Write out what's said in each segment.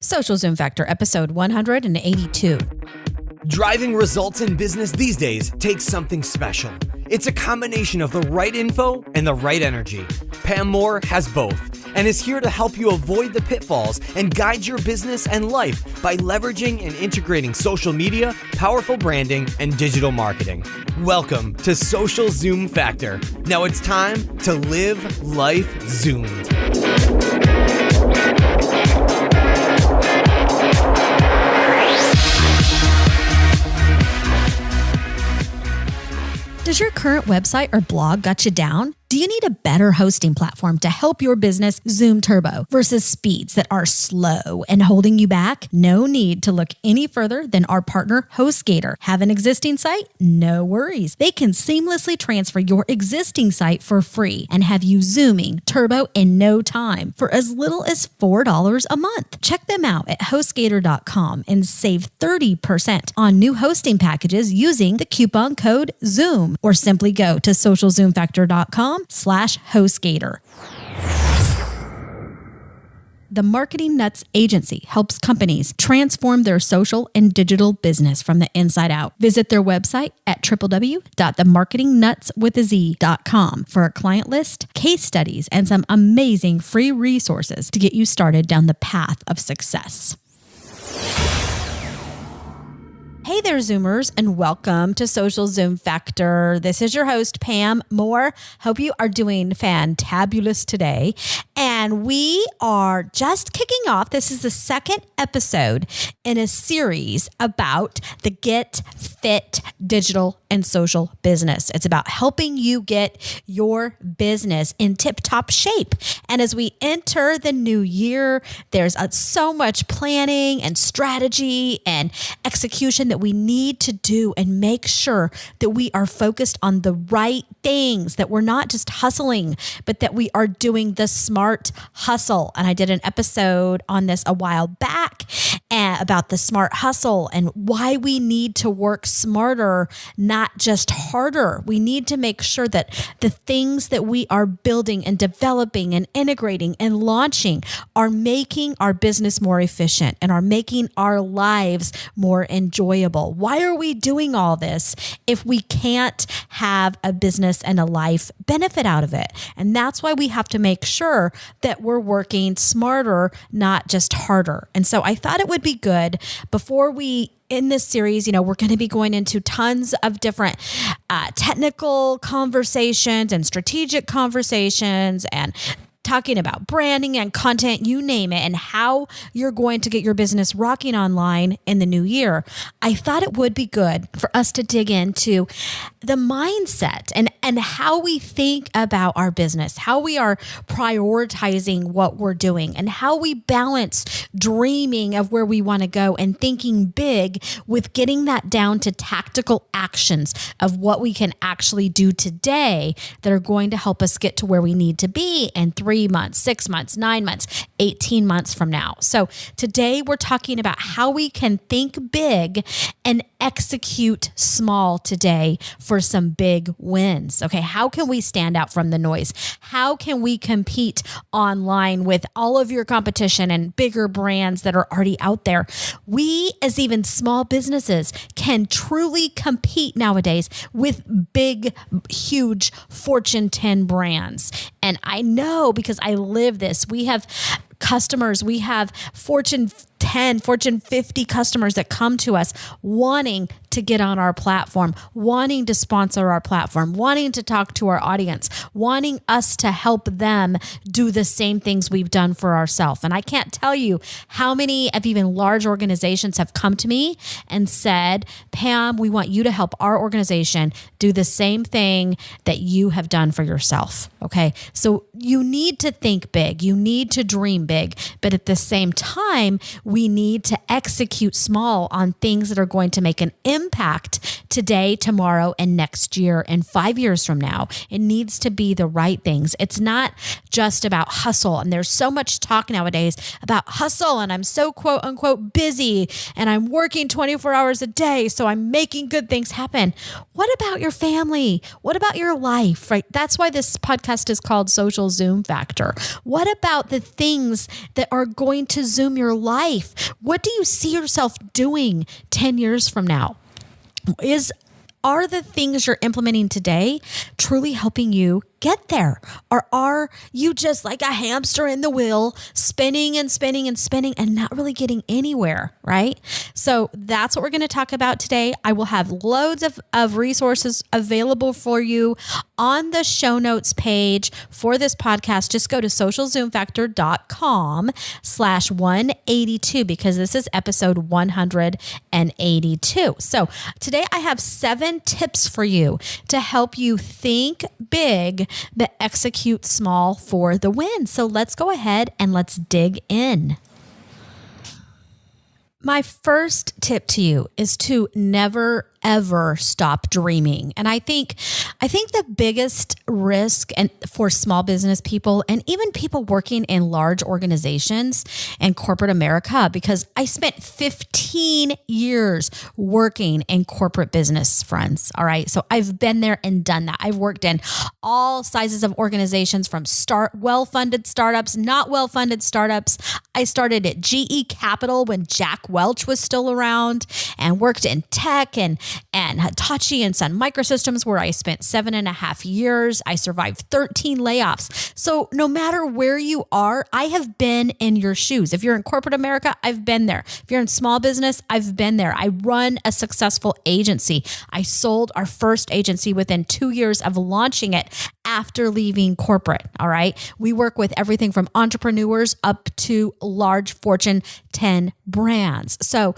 Social Zoom Factor, episode 182. Driving results in business these days takes something special. It's a combination of the right info and the right energy. Pam Moore has both and is here to help you avoid the pitfalls and guide your business and life by leveraging and integrating social media, powerful branding, and digital marketing. Welcome to Social Zoom Factor. Now it's time to live life zoomed. Does your current website or blog got you down? Do you need a better hosting platform to help your business zoom turbo versus speeds that are slow and holding you back? No need to look any further than our partner HostGator. Have an existing site? No worries. They can seamlessly transfer your existing site for free and have you zooming turbo in no time for as little as $4 a month. Check them out at HostGator.com and save 30% on new hosting packages using the coupon code ZOOM, or simply go to socialzoomfactor.com/HostGator. The Marketing Nuts Agency helps companies transform their social and digital business from the inside out. Visit their website at www.themarketingnutswithaz.com for a client list, case studies, and some amazing free resources to get you started down the path of success. Hey there, Zoomers, and welcome to Social Zoom Factor. This is your host, Pam Moore. Hope you are doing fantabulous today. And we are just kicking off. This is the second episode in a series about the Get Fit digital and social business. It's about helping you get your business in tip-top shape. And as we enter the new year, there's so much planning and strategy and execution that we need to do and make sure that we are focused on the right things, that we're not just hustling, but that we are doing the smart hustle. And I did an episode on this a while back about the smart hustle and why we need to work smarter, not just harder. We need to make sure that the things that we are building and developing and integrating and launching are making our business more efficient and are making our lives more enjoyable. Why are we doing all this if we can't have a business and a life benefit out of it? And that's why we have to make sure that we're working smarter, not just harder. And so I thought it would be good before we in this series, we're going to be going into tons of different technical conversations and strategic conversations and talking about branding and content, you name it, and how you're going to get your business rocking online in the new year. I thought it would be good for us to dig into the mindset and how we think about our business, how we are prioritizing what we're doing, and how we balance dreaming of where we want to go and thinking big with getting that down to tactical actions of what we can actually do today that are going to help us get to where we need to be in 3 months, 6 months, 9 months, 18 months from now. So today we're talking about how we can think big and execute small today for some big wins. Okay, how can we stand out from the noise? How can we compete online with all of your competition and bigger brands that are already out there? We, as even small businesses, can truly compete nowadays with big, huge Fortune 10 brands. And I know because I live this. We have customers, we have Fortune 10, Fortune 50 customers that come to us wanting to get on our platform, wanting to sponsor our platform, wanting to talk to our audience, wanting us to help them do the same things we've done for ourselves. And I can't tell you how many of even large organizations have come to me and said, Pam, we want you to help our organization do the same thing that you have done for yourself. Okay. So you need to think big. You need to dream big. But at the same time, we need to execute small on things that are going to make an impact impact today, tomorrow, and next year, and 5 years from now. It needs to be the right things. It's not just about hustle. And there's so much talk nowadays about hustle, and I'm so quote unquote busy, and I'm working 24 hours a day, so I'm making good things happen. What about your family? What about your life, right? That's why this podcast is called Social Zoom Factor. What about the things that are going to Zoom your life? What do you see yourself doing 10 years from now? Are the things you're implementing today truly helping you get there? Or are you just like a hamster in the wheel, spinning and spinning and spinning and not really getting anywhere, right? So that's what we're going to talk about today. I will have loads of resources available for you on the show notes page for this podcast. Just go to socialzoomfactor.com/182 because this is episode 182. So today I have 7 tips for you to help you think big but execute small for the win. So let's go ahead and let's dig in. My first tip to you is to never, ever stop dreaming. And I think the biggest risk and for small business people and even people working in large organizations and corporate America, because I spent 15 years working in corporate business, friends. All right. So I've been there and done that. I've worked in all sizes of organizations, from well-funded startups, not well-funded startups. I started at GE Capital when Jack Welch was still around, and worked in tech and Hitachi and Sun Microsystems, where I spent 7.5 years. I survived 13 layoffs. So no matter where you are, I have been in your shoes. If you're in corporate America, I've been there. If you're in small business, I've been there. I run a successful agency. I sold our first agency within 2 years of launching it after leaving corporate. All right. We work with everything from entrepreneurs up to large Fortune 10 brands. So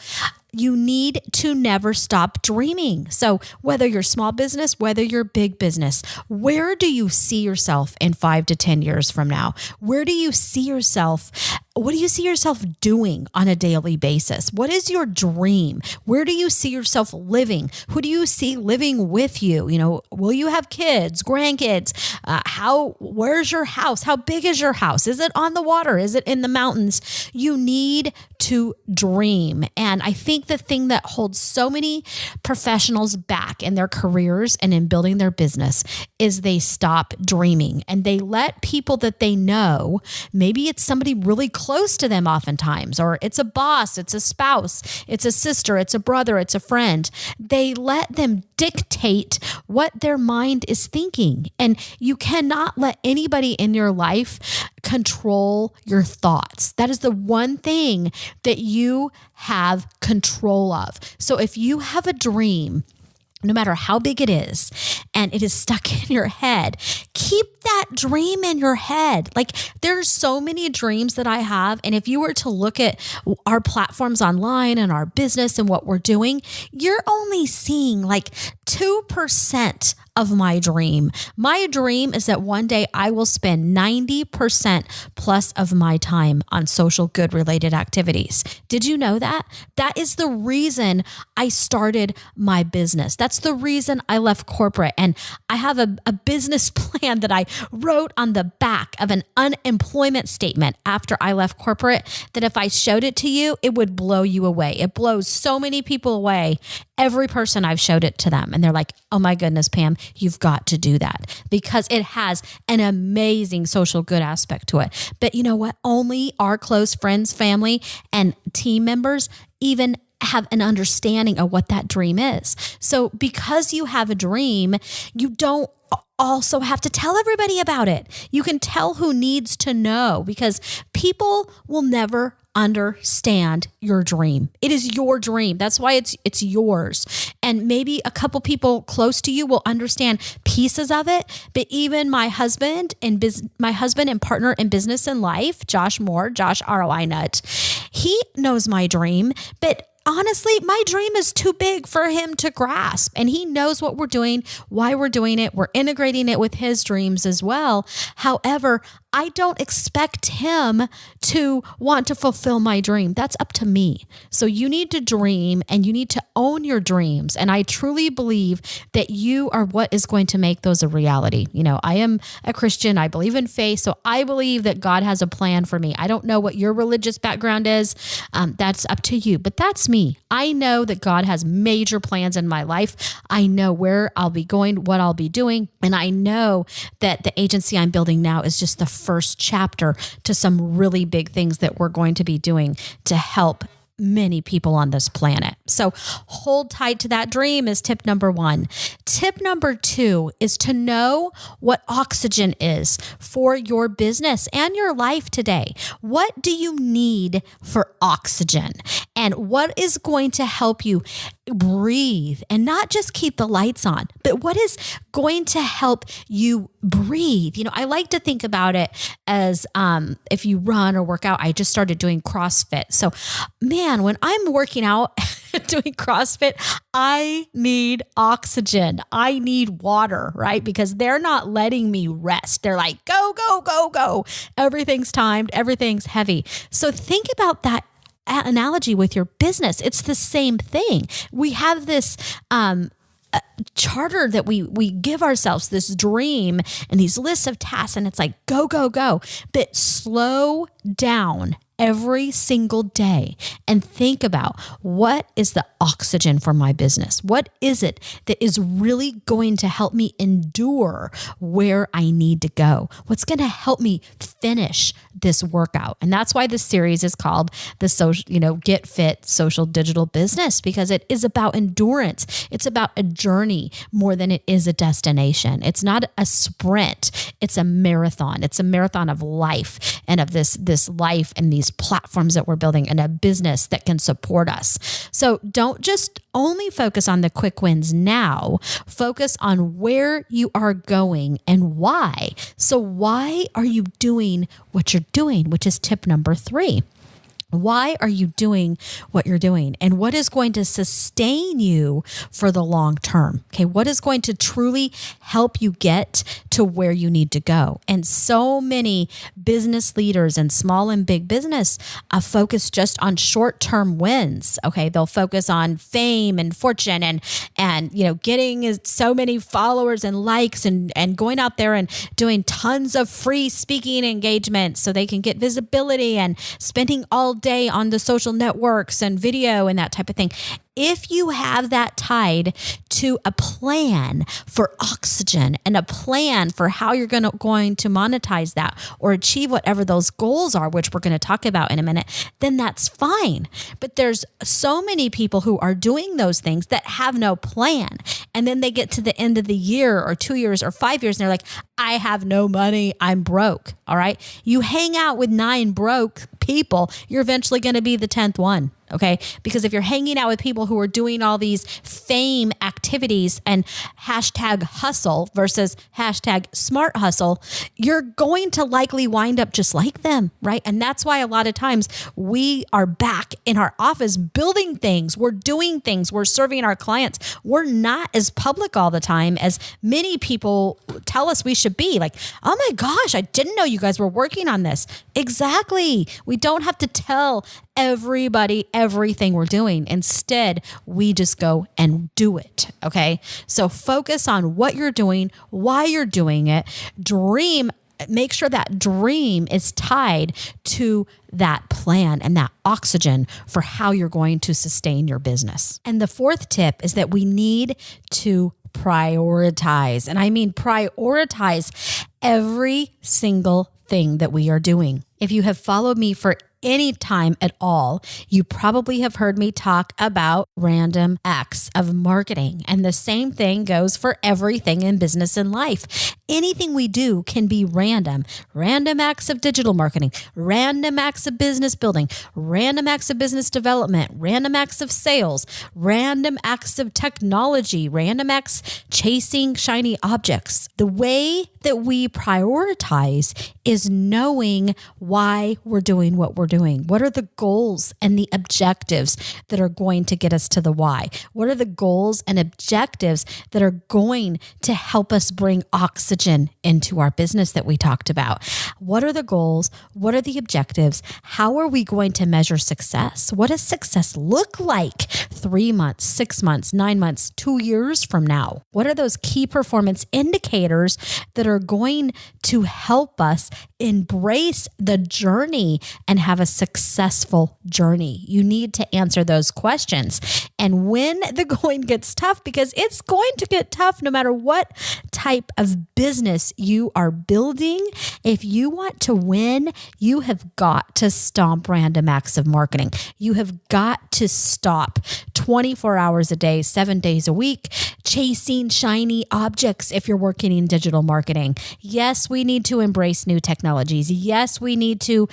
you need to never stop dreaming. So whether you're small business, whether you're big business, where do you see yourself in 5 to 10 years from now? Where do you see yourself? What do you see yourself doing on a daily basis? What is your dream? Where do you see yourself living? Who do you see living with you? You know, will you have kids, grandkids? Where's your house? How big is your house? Is it on the water? Is it in the mountains? You need to dream. And I think the thing that holds so many professionals back in their careers and in building their business is they stop dreaming, and they let people that they know, maybe it's somebody really close to them oftentimes, or it's a boss, it's a spouse, it's a sister, it's a brother, it's a friend. They let them dictate what their mind is thinking. And you cannot let anybody in your life control your thoughts. That is the one thing that you have control of. So if you have a dream, no matter how big it is, and it is stuck in your head, keep that dream in your head. Like, there's so many dreams that I have. And if you were to look at our platforms online and our business and what we're doing, you're only seeing like 2% of my dream. My dream is that one day I will spend 90% plus of my time on social good related activities. Did you know that? That is the reason I started my business. That's the reason I left corporate. And I have a business plan that I wrote on the back of an unemployment statement after I left corporate, that if I showed it to you, it would blow you away. It blows so many people away. Every person I've showed it to them, and they're like, oh my goodness, Pam, you've got to do that, because it has an amazing social good aspect to it. But you know what? Only our close friends, family, and team members even have an understanding of what that dream is. So because you have a dream, you don't also have to tell everybody about it. You can tell who needs to know, because people will never understand your dream. It is your dream. That's why it's yours. And maybe a couple people close to you will understand pieces of it. But even my husband and partner in business and life, Josh Moore, Josh ROI Nut, he knows my dream, but honestly, my dream is too big for him to grasp. And he knows what we're doing, why we're doing it. We're integrating it with his dreams as well. However, I don't expect him to want to fulfill my dream. That's up to me. So you need to dream and you need to own your dreams. And I truly believe that you are what is going to make those a reality. You know, I am a Christian. I believe in faith. So I believe that God has a plan for me. I don't know what your religious background is. That's up to you, but that's me. I know that God has major plans in my life. I know where I'll be going, what I'll be doing. And I know that the agency I'm building now is just the first chapter to some really big things that we're going to be doing to help many people on this planet. So hold tight to that dream is tip number 1. Tip number 2 is to know what oxygen is for your business and your life today. What do you need for oxygen? And what is going to help you breathe and not just keep the lights on, but what is going to help you breathe? You know, I like to think about it as if you run or work out. I just started doing CrossFit. So man, when I'm working out, doing CrossFit, I need oxygen. I need water, right? Because they're not letting me rest. They're like, go, go, go, go. Everything's timed. Everything's heavy. So think about that analogy with your business. It's the same thing. We have this charter that we give ourselves, this dream and these lists of tasks, and it's like go, go, go. But slow down every single day and think about, what is the oxygen for my business? What is it that is really going to help me endure where I need to go? What's going to help me finish this workout? And that's why this series is called the Get Fit Social Digital Business, because it is about endurance. It's about a journey more than it is a destination. It's not a sprint. It's a marathon. It's a marathon of life and of this life and these platforms that we're building and a business that can support us. So don't just only focus on the quick wins now. Focus on where you are going and why. So why are you doing what you're doing, which is tip number 3. Why are you doing what you're doing? And what is going to sustain you for the long term? Okay, what is going to truly help you get to where you need to go? And so many business leaders and small and big business focus just on short-term wins. Okay, they'll focus on fame and fortune and getting so many followers and likes and going out there and doing tons of free speaking engagements so they can get visibility and spending all day on the social networks and video and that type of thing. If you have that tied to a plan for oxygen and a plan for how you're going to monetize that or achieve whatever those goals are, which we're going to talk about in a minute, then that's fine. But there's so many people who are doing those things that have no plan. And then they get to the end of the year or 2 years or 5 years and they're like, I have no money. I'm broke. All right. You hang out with 9 broke people, you're eventually going to be the 10th one. Okay. Because if you're hanging out with people who are doing all these fame activities and hashtag hustle versus hashtag smart hustle, you're going to likely wind up just like them. Right. And that's why a lot of times we are back in our office building things. We're doing things. We're serving our clients. We're not as public all the time as many people tell us we should be. Like, oh my gosh, I didn't know you guys were working on this. Exactly. We don't have to tell everybody everything we're doing. Instead, we just go and do it. Okay. So focus on what you're doing, why you're doing it. Make sure that dream is tied to that plan and that oxygen for how you're going to sustain your business. And the 4th tip is that we need to prioritize. And I mean prioritize every single thing that we are doing. If you have followed me for any time at all, you probably have heard me talk about random acts of marketing. And the same thing goes for everything in business and life. Anything we do can be random. Random acts of digital marketing, random acts of business building, random acts of business development, random acts of sales, random acts of technology, random acts chasing shiny objects. The way that we prioritize is knowing why we're doing what we're doing. What are the goals and the objectives that are going to get us to the why? What are the goals and objectives that are going to help us bring oxygen oxygen into our business that we talked about. What are the goals? What are the objectives? How are we going to measure success? What does success look like 3 months, 6 months, 9 months, 2 years from now? What are those key performance indicators that are going to help us embrace the journey and have a successful journey? You need to answer those questions. And when the going gets tough, because it's going to get tough no matter what type of business you are building, if you want to win, you have got to stomp random acts of marketing. You have got to stop 24 hours a day, 7 days a week, chasing shiny objects if you're working in digital marketing. Yes, we need to embrace new technologies. Yes, we need to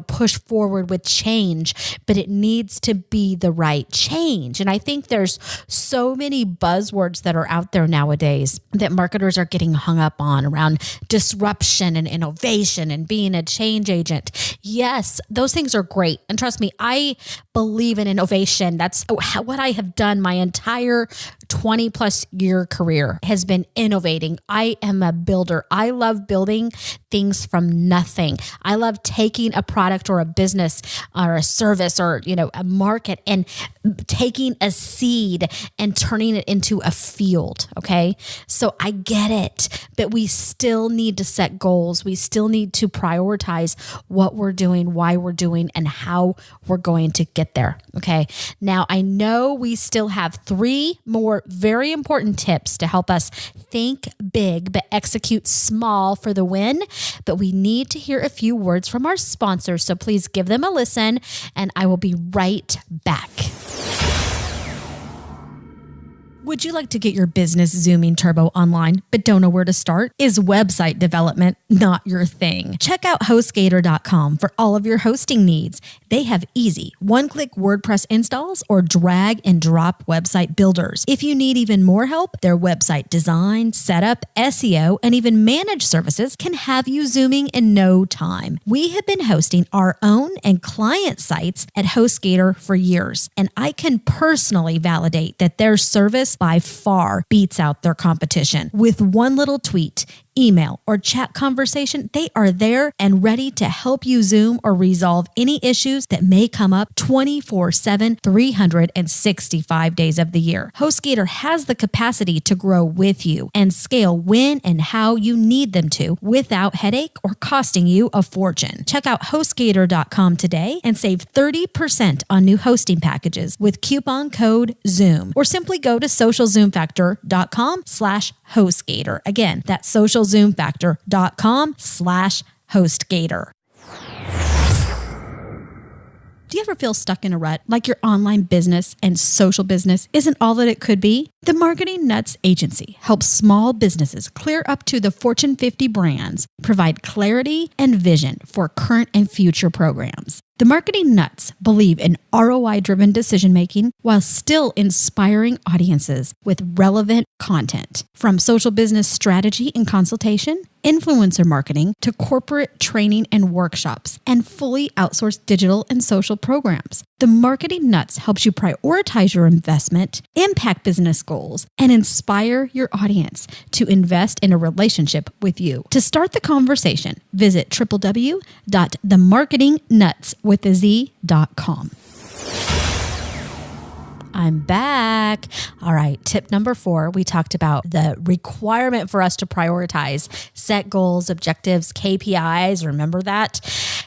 push forward with change, but it needs to be the right change. And I think there's so many buzzwords that are out there nowadays that marketers are getting hung up on around disruption and innovation and being a change agent. Yes, those things are great. And trust me, I believe in innovation. That's what I have done my entire 20 plus year career has been innovating. I am a builder. I love building things from nothing. I love taking a product or a business or a service or, a market and taking a seed and turning it into a field. Okay. So I get it, but we still need to set goals. We still need to prioritize what we're doing, why we're doing, and how we're going to get there. Okay. Now I know we still have 3 more very important tips to help us think big, but execute small for the win. But we need to hear a few words from our sponsors. So please give them a listen and I will be right back. Would you like to get your business zooming turbo online, but don't know where to start? Is website development not your thing? Check out HostGator.com for all of your hosting needs. They have easy one-click WordPress installs or drag and drop website builders. If you need even more help, their website design, setup, SEO, and even managed services can have you zooming in no time. We have been hosting our own and client sites at HostGator for years, and I can personally validate that their service by far beats out their competition. With one little tweet, email, or chat conversation, they are there and ready to help you Zoom or resolve any issues that may come up 24/7, 365 days of the year. HostGator has the capacity to grow with you and scale when and how you need them to without headache or costing you a fortune. Check out HostGator.com today and save 30% on new hosting packages with coupon code ZOOM, or simply go to socialzoomfactor.com/HostGator. Again, that's socialzoomfactor.com/HostGator. Do you ever feel stuck in a rut, like your online business and social business isn't all that it could be? The Marketing Nuts Agency helps small businesses clear up to the Fortune 50 brands, provide clarity and vision for current and future programs. The Marketing Nuts believe in ROI-driven decision-making while still inspiring audiences with relevant content. From social business strategy and consultation, influencer marketing, to corporate training and workshops, and fully outsourced digital and social programs. The Marketing Nuts helps you prioritize your investment, impact business goals, and inspire your audience to invest in a relationship with you. To start the conversation, visit www.themarketingnuts.com. I'm back. All right. Tip number 4, we talked about the requirement for us to prioritize, set goals, objectives, KPIs. Remember that?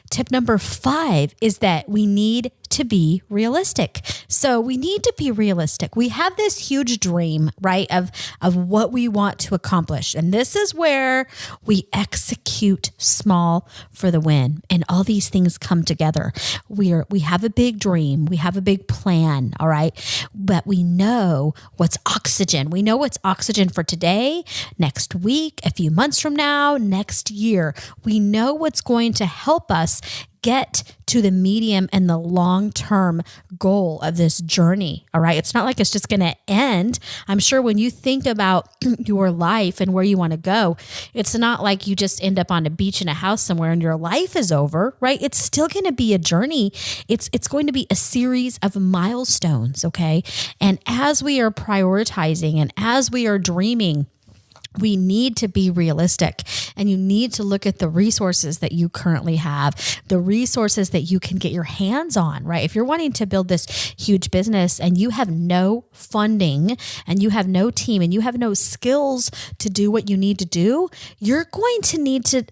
Tip number 5 is that we need to be realistic. So we need to be realistic. We have this huge dream, right, of what we want to accomplish. And this is where we execute small for the win. And all these things come together. We have a big dream. We have a big plan, all right? But we know what's oxygen. We know what's oxygen for today, next week, a few months from now, next year. We know what's going to help us get to the medium and the long-term goal of this journey. All right. It's not like it's just going to end. I'm sure when you think about your life and where you want to go, it's not like you just end up on a beach in a house somewhere and your life is over, right? It's still going to be a journey. It's going to be a series of milestones. Okay. And as we are prioritizing and as we are dreaming, we need to be realistic, and you need to look at the resources that you currently have, the resources that you can get your hands on, right? If you're wanting to build this huge business and you have no funding and you have no team and you have no skills to do what you need to do, you're going to need to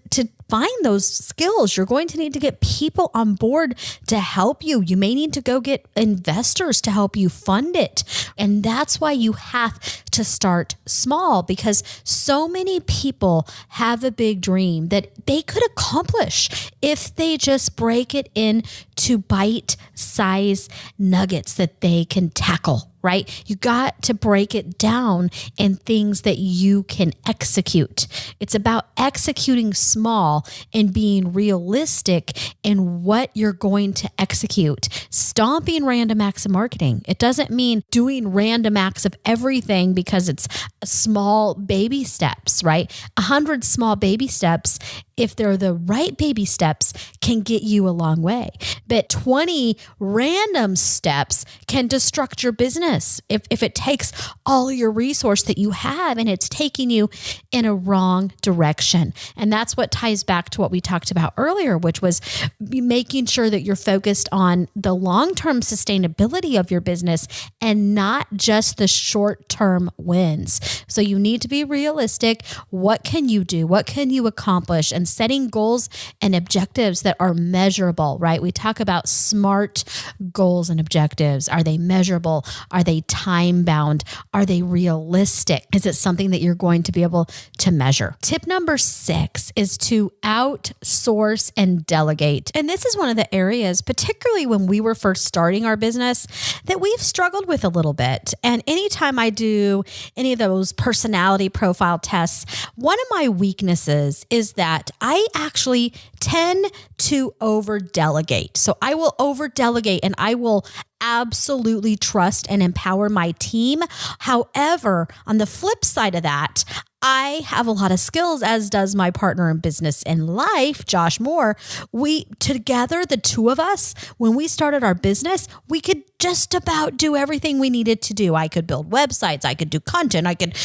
find those skills. You're going to need to get people on board to help you. You may need to go get investors to help you fund it. And that's why you have to start small, because so many people have a big dream that they could accomplish if they just break it into bite-size nuggets that they can tackle, right? You got to break it down in things that you can execute. It's about executing small and being realistic in what you're going to execute. Stomping random acts of marketing. It doesn't mean doing random acts of everything because it's small baby steps, right? 100 small baby steps, if they're the right baby steps, can get you a long way. But 20 random steps can destruct your business if it takes all your resource that you have and it's taking you in a wrong direction. And that's what ties back to what we talked about earlier, which was making sure that you're focused on the long-term sustainability of your business and not just the short-term wins. So you need to be realistic. What can you do? What can you accomplish? And setting goals and objectives that are measurable, right? We talk about SMART goals and objectives. Are they measurable? Are they time bound? Are they realistic? Is it something that you're going to be able to measure? Tip number 6 is to outsource and delegate. And this is one of the areas, particularly when we were first starting our business, that we've struggled with a little bit. And anytime I do any of those personality profile tests, one of my weaknesses is that I actually tend to over delegate. So I will over delegate and I will absolutely trust and empower my team. However, on the flip side of that, I have a lot of skills, as does my partner in business and life, Josh Moore. We together, the two of us, when we started our business, we could just about do everything we needed to do. I could build websites, I could do content, I could,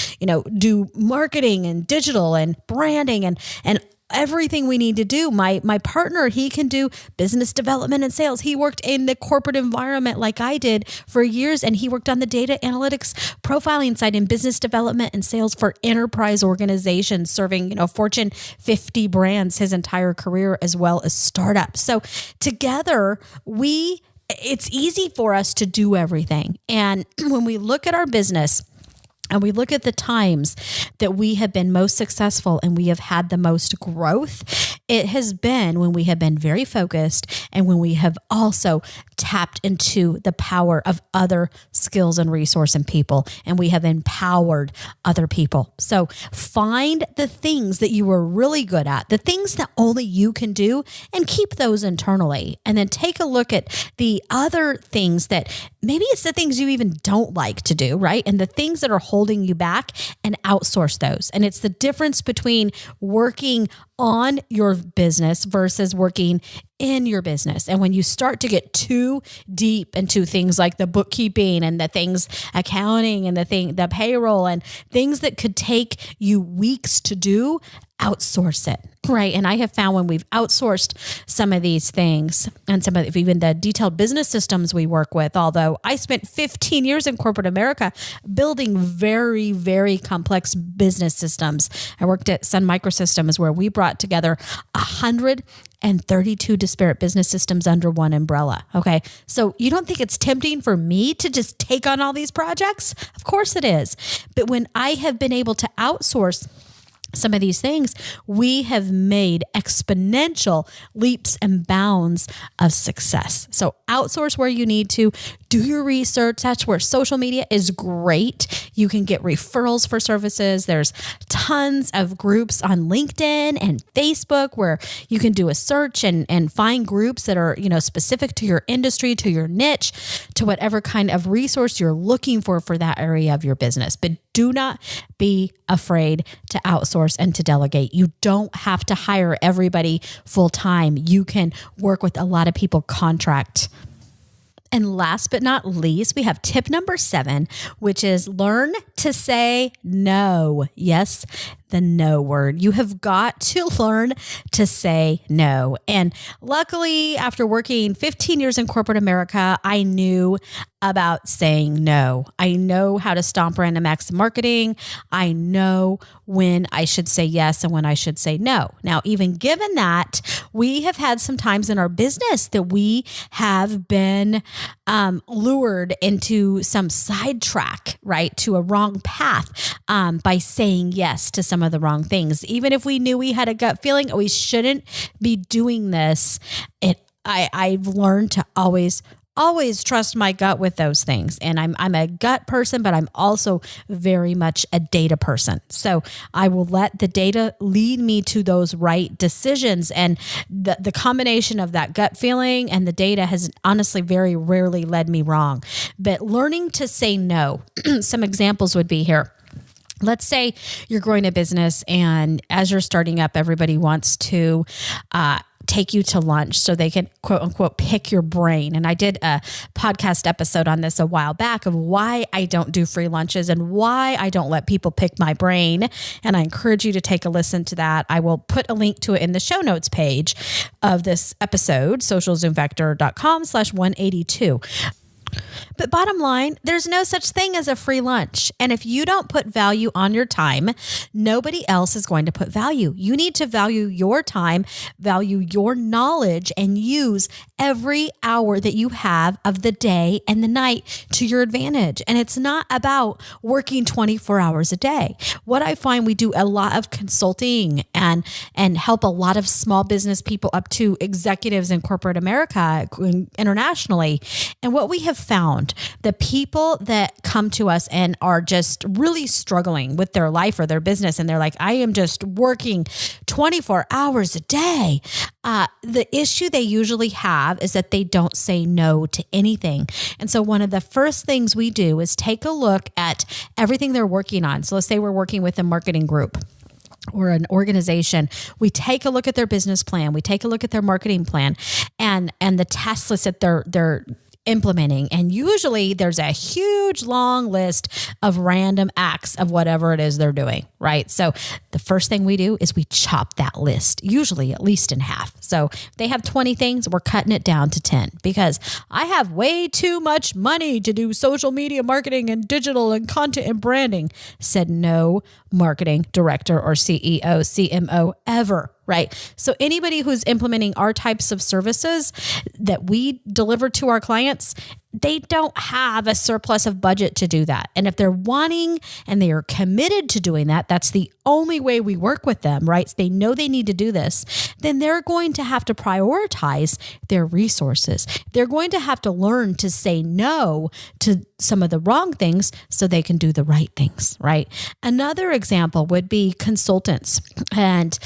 do marketing and digital and branding and everything we need to do. My partner, he can do business development and sales. He worked in the corporate environment like I did for years, and he worked on the data analytics profiling side in business development and sales for enterprise organizations, serving, Fortune 50 brands his entire career, as well as startups. So together, it's easy for us to do everything. And when we look at our business, and we look at the times that we have been most successful and we have had the most growth, it has been when we have been very focused and when we have also tapped into the power of other skills and resource and people, and we have empowered other people. So find the things that you are really good at, the things that only you can do, and keep those internally. And then take a look at the other things that maybe it's the things you even don't like to do, right? And the things that are holding you back, and outsource those. And it's the difference between working on your business versus working in your business. And when you start to get too deep into things like the bookkeeping and the things, accounting and the payroll and things that could take you weeks to do, outsource it. Right. And I have found when we've outsourced some of these things and some of even the detailed business systems we work with, although I spent 15 years in corporate America building very, very complex business systems. I worked at Sun Microsystems, where we brought together 132 disparate business systems under one umbrella. Okay. So you don't think it's tempting for me to just take on all these projects? Of course it is. But when I have been able to outsource some of these things, we have made exponential leaps and bounds of success. So outsource where you need to, do your research. That's where social media is great. You can get referrals for services. There's tons of groups on LinkedIn and Facebook where you can do a search and find groups that are, specific to your industry, to your niche, to whatever kind of resource you're looking for that area of your business. But do not be afraid to outsource and to delegate. You don't have to hire everybody full time. You can work with a lot of people contract. And last but not least, we have tip number 7, which is learn to say no. Yes, the no word. You have got to learn to say no. And luckily, after working 15 years in corporate America, I knew about saying no. I know how to stomp random acts of marketing. I know when I should say yes and when I should say no. Now, even given that, we have had some times in our business that we have been lured into some sidetrack, right, to a wrong path by saying yes to some of the wrong things. Even if we knew we had a gut feeling, oh, we shouldn't be doing this. I've learned to always trust my gut with those things. And I'm a gut person, but I'm also very much a data person. So I will let the data lead me to those right decisions. And the combination of that gut feeling and the data has honestly very rarely led me wrong. But learning to say no, some examples would be here. Let's say you're growing a business and as you're starting up, everybody wants to take you to lunch so they can quote unquote pick your brain. And I did a podcast episode on this a while back of why I don't do free lunches and why I don't let people pick my brain. And I encourage you to take a listen to that. I will put a link to it in the show notes page of this episode, socialzoomfactor.com/182. But bottom line, there's no such thing as a free lunch. And if you don't put value on your time, nobody else is going to put value. You need to value your time, value your knowledge, and use every hour that you have of the day and the night to your advantage. And it's not about working 24 hours a day. What I find, we do a lot of consulting and help a lot of small business people up to executives in corporate America, internationally. And what we have found, the people that come to us and are just really struggling with their life or their business, and they're like, I am just working 24 hours a day. The issue they usually have is that they don't say no to anything. And so one of the first things we do is take a look at everything they're working on. So let's say we're working with a marketing group or an organization. We take a look at their business plan. We take a look at their marketing plan and the task list that they're implementing. And usually there's a huge long list of random acts of whatever it is they're doing, right? So the first thing we do is we chop that list, usually at least in half. So if they have 20 things, we're cutting it down to 10 because I have way too much money to do social media marketing and digital and content and branding, said no marketing director or CEO, CMO ever. Right. So anybody who's implementing our types of services that we deliver to our clients, they don't have a surplus of budget to do that. And if they're wanting and they are committed to doing that, that's the only way we work with them, right? So they know they need to do this, then they're going to have to prioritize their resources. They're going to have to learn to say no to some of the wrong things so they can do the right things, right? Another example would be consultants and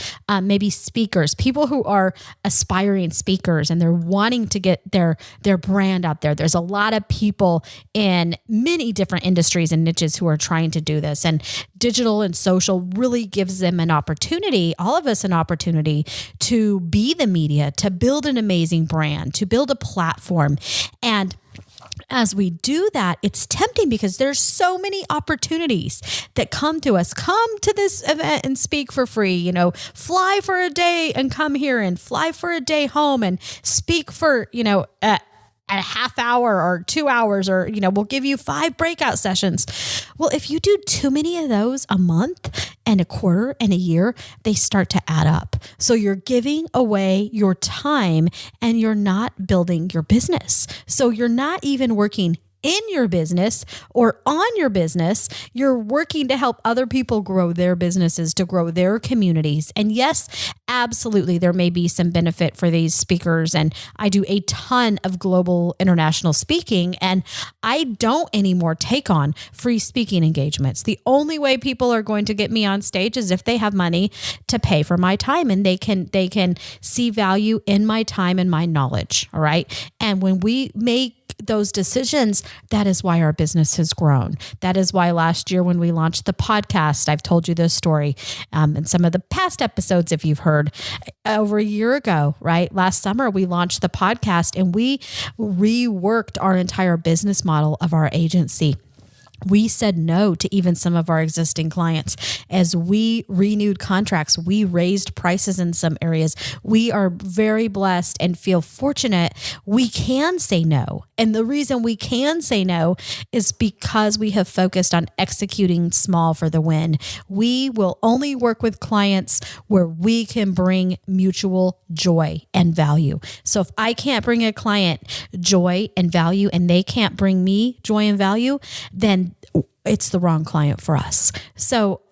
maybe speakers, people who are aspiring speakers and they're wanting to get their brand out there. There's a lot of people in many different industries and niches who are trying to do this. And digital and social really gives them an opportunity, all of us an opportunity to be the media, to build an amazing brand, to build a platform. And as we do that, it's tempting because there's so many opportunities that come to us. Come to this event and speak for free, fly for a day and come here and fly for a day home and speak for, a half hour or 2 hours, or, we'll give you 5 breakout sessions. Well, if you do too many of those a month and a quarter and a year, they start to add up. So you're giving away your time and you're not building your business. So you're not even working in your business or on your business. You're working to help other people grow their businesses, to grow their communities. And yes, absolutely, there may be some benefit for these speakers. And I do a ton of global international speaking, and I don't anymore take on free speaking engagements. The only way people are going to get me on stage is if they have money to pay for my time and they can see value in my time and my knowledge. All right. And when we make those decisions, that is why our business has grown. That is why last year when we launched the podcast, I've told you this story in some of the past episodes, if you've heard, over a year ago, right? Last summer, we launched the podcast and we reworked our entire business model of our agency. We said no to even some of our existing clients. As we renewed contracts, we raised prices in some areas. We are very blessed and feel fortunate we can say no. And the reason we can say no is because we have focused on executing small for the win. We will only work with clients where we can bring mutual joy and value. So if I can't bring a client joy and value and they can't bring me joy and value, then it's the wrong client for us. So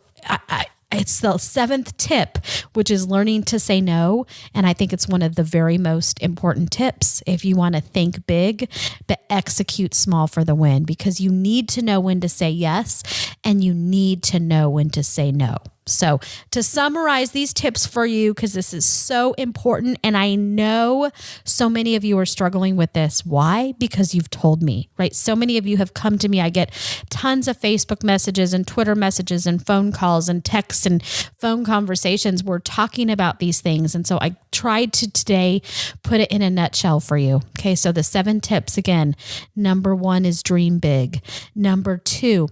it's the 7th tip, which is learning to say no. And I think it's one of the very most important tips if you want to think big, but execute small for the win, because you need to know when to say yes and you need to know when to say no. So to summarize these tips for you, because this is so important, and I know so many of you are struggling with this. Why? Because you've told me, right? So many of you have come to me. I get tons of Facebook messages and Twitter messages and phone calls and texts and phone conversations. We're talking about these things. And so I tried to today put it in a nutshell for you. Okay, so the 7 tips again. Number 1 is dream big. Number 2,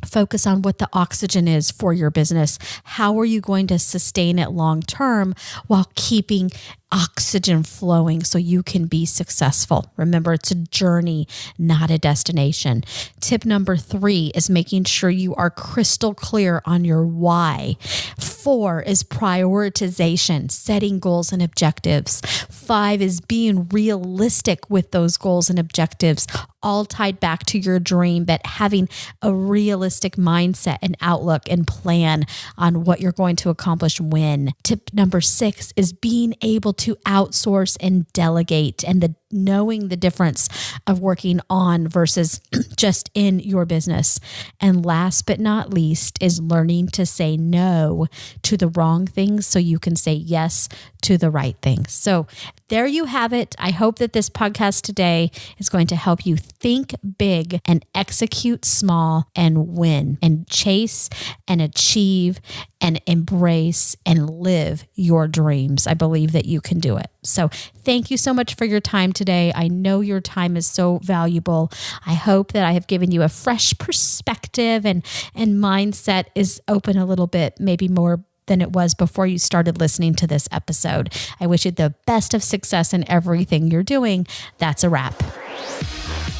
focus on what the oxygen is for your business. How are you going to sustain it long term while keeping oxygen flowing so you can be successful? Remember, it's a journey, not a destination. Tip number 3 is making sure you are crystal clear on your why. 4 is prioritization, setting goals and objectives. 5 is being realistic with those goals and objectives, all tied back to your dream, but having a realistic mindset and outlook and plan on what you're going to accomplish when. Tip number 6 is being able to outsource and delegate, and knowing the difference of working on versus just in your business. And last but not least is learning to say no to the wrong things so you can say yes to the right things. So there you have it. I hope that this podcast today is going to help you think big and execute small and win and chase and achieve and embrace and live your dreams. I believe that you can do it. So thank you so much for your time today. I know your time is so valuable. I hope that I have given you a fresh perspective and mindset is open a little bit, maybe more than it was before you started listening to this episode. I wish you the best of success in everything you're doing. That's a wrap.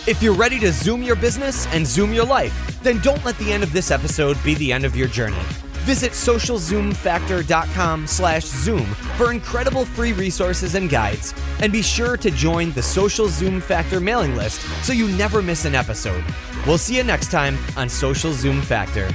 If you're ready to zoom your business and zoom your life, then don't let the end of this episode be the end of your journey. Visit socialzoomfactor.com/zoom for incredible free resources and guides. And be sure to join the Social Zoom Factor mailing list so you never miss an episode. We'll see you next time on Social Zoom Factor.